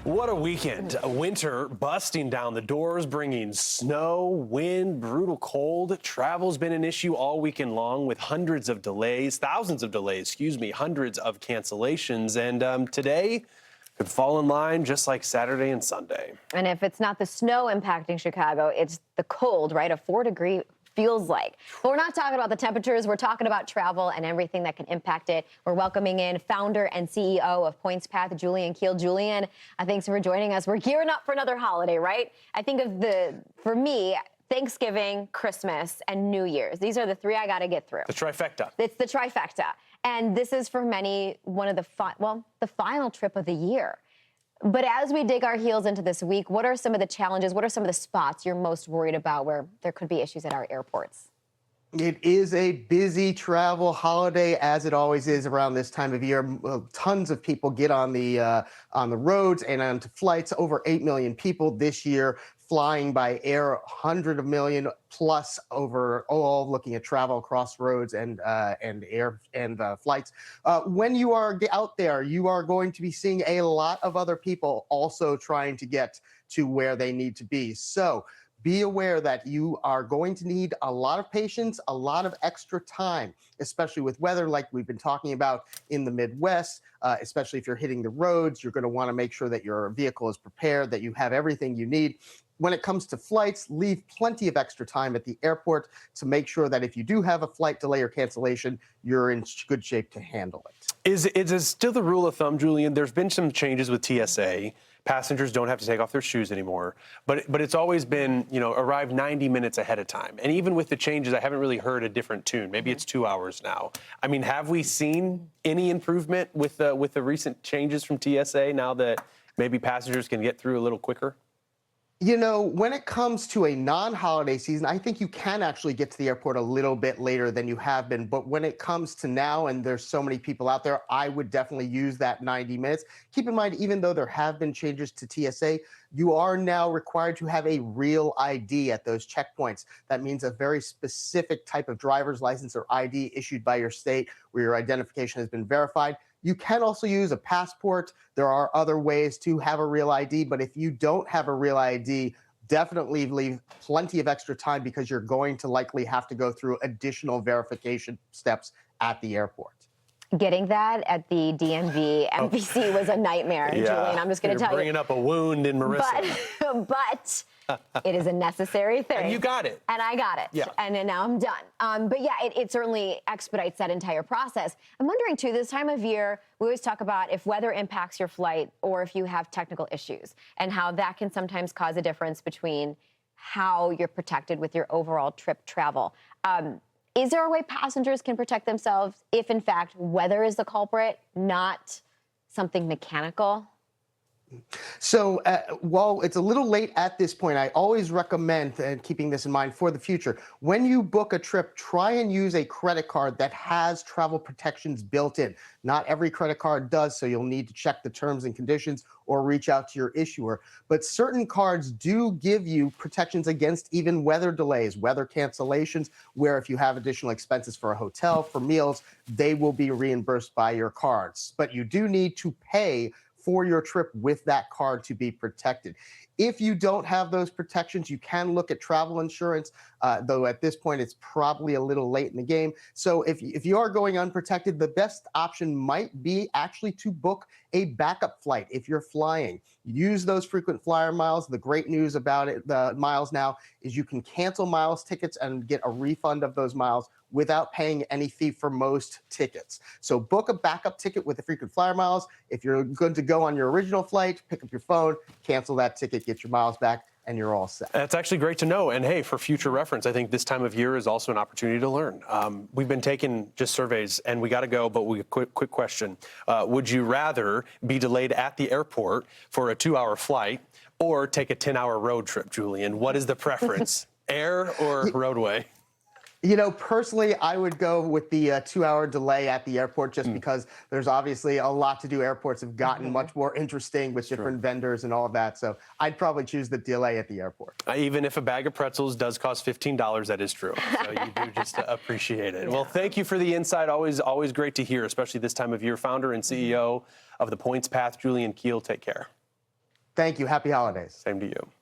What a weekend. Winter busting down the doors, bringing snow, wind, brutal cold. Travel's been an issue all weekend long with hundreds of delays, hundreds of cancellations. And today could fall in line just like Saturday and Sunday. And if it's not the snow impacting Chicago, it's the cold, right? A 4-degree feels like. But we're not talking about the temperatures. We're talking about travel and everything that can impact it. We're welcoming in founder and CEO of PointsPath, Julian Kheel. Julian, thanks for joining us. We're gearing up for another holiday, right? I think for me, Thanksgiving, Christmas, and New Year's. These are the three I got to get through. The trifecta. It's the trifecta. And this is for many one of the final trip of the year. But as we dig our heels into this week, what are some of the challenges? What are some of the spots you're most worried about where there could be issues at our airports? It is a busy travel holiday, as it always is around this time of year. Tons of people get on the roads and onto flights. Over 8 million people this year flying by air, 100 million plus overall looking at travel across roads and air and flights. When you are out there, you are going to be seeing a lot of other people also trying to get to where they need to be. So be aware that you are going to need a lot of patience, a lot of extra time, especially with weather like we've been talking about in the Midwest, especially if you're hitting the roads. You're going to want to make sure that your vehicle is prepared, that you have everything you need. When it comes to flights, leave plenty of extra time at the airport to make sure that if you do have a flight delay or cancellation, you're in good shape to handle it. Is it still the rule of thumb, Julian? There's been some changes with TSA. Passengers don't have to take off their shoes anymore. But it's always been, arrive 90 minutes ahead of time. And even with the changes, I haven't really heard a different tune. Maybe it's 2 hours now. I mean, have we seen any improvement with the recent changes from TSA now that maybe passengers can get through a little quicker? When it comes to a non-holiday season, I think you can actually get to the airport a little bit later than you have been. But when it comes to now, and there's so many people out there, I would definitely use that 90 minutes. Keep in mind, even though there have been changes to TSA, you are now required to have a real ID at those checkpoints. That means a very specific type of driver's license or ID issued by your state where your identification has been verified. You can also use a passport. There are other ways to have a real ID, but if you don't have a real ID, definitely leave plenty of extra time because you're going to likely have to go through additional verification steps at the airport. Getting that at the DMV MPC was a nightmare, Yeah. Julian. I'm just going to tell you. Bringing up a wound in Marissa. But it is a necessary thing. And you got it. And I got it. Yeah. And then now I'm done. But yeah, it certainly expedites that entire process. I'm wondering, too, this time of year, we always talk about if weather impacts your flight or if you have technical issues and how that can sometimes cause a difference between how you're protected with your overall trip travel. Is there a way passengers can protect themselves if, in fact, weather is the culprit, not something mechanical? So while it's a little late at this point, I always recommend, and keeping this in mind for the future, when you book a trip, try and use a credit card that has travel protections built in. Not every credit card does, so you'll need to check the terms and conditions or reach out to your issuer. But certain cards do give you protections against even weather delays, weather cancellations, where if you have additional expenses for a hotel, for meals, they will be reimbursed by your cards. But you do need to pay for your trip with that card to be protected. If you don't have those protections, you can look at travel insurance, though at this point it's probably a little late in the game. So if you are going unprotected, the best option might be actually to book a backup flight if you're flying. Use those frequent flyer miles. The great news about it, the miles now, is you can cancel miles tickets and get a refund of those miles without paying any fee for most tickets. So book a backup ticket with the frequent flyer miles. If you're good to go on your original flight, pick up your phone, cancel that ticket, get your miles back, and you're all set. That's actually great to know. And hey, for future reference, I think this time of year is also an opportunity to learn. We've been taking just surveys, and we got to go, but quick question. Would you rather be delayed at the airport for a 2-hour flight or take a 10-hour road trip, Julian? What is the preference, air or roadway? Personally, I would go with the 2-hour delay at the airport just because there's obviously a lot to do. Airports have gotten much more interesting with different vendors and all of that. So I'd probably choose the delay at the airport. Even if a bag of pretzels does cost $15, that is true. So you do just appreciate it. Well, thank you for the insight. Always great to hear, especially this time of year. Founder and CEO of the PointsPath, Julian Kheel. Take care. Thank you. Happy holidays. Same to you.